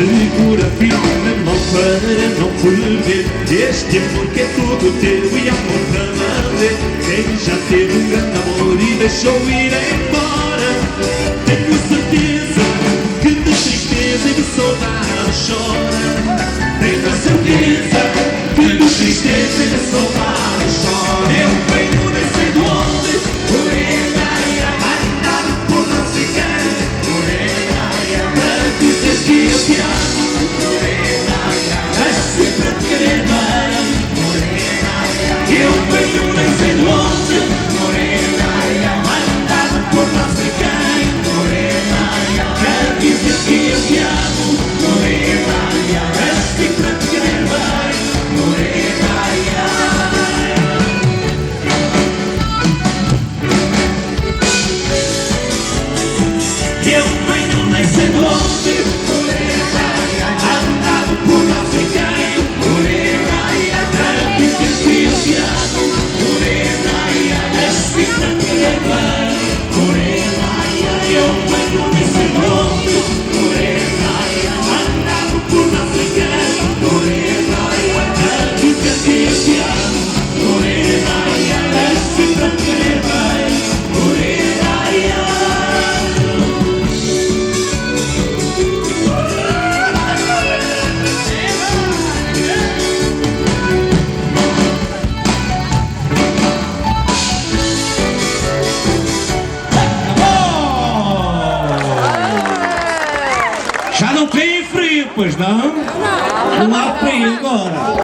Segura firme a mão para não perder este amor que é todo teu e amor para valer. Quem já teve um grande amor e deixou ir embora, tenho certeza que de tristeza e de saudade chora. Tenho a certeza que de tristeza e de saudade chora. Eu venho nem sei de onde, morena, andado por não sei quem, morena, para dizer que eu te amo, morena, assim para te querer bem, morena. Eu venho nem sei de onde, morena, andado por não sei quem, morena, para dizer que eu te amo, morena, assim para te querer bem, morena. Eu venho nem sei de onde, morena, andado por não sei quem, morena, para dizer que eu te amo, morena, assim para te querer bem, morena. Eu venho nem sei de onde, morena, andado por não sei quem, morena, para dizer que eu te amo, morena, assim para te querer bem, morena. Já não tem frio, pois não? Não há frio agora.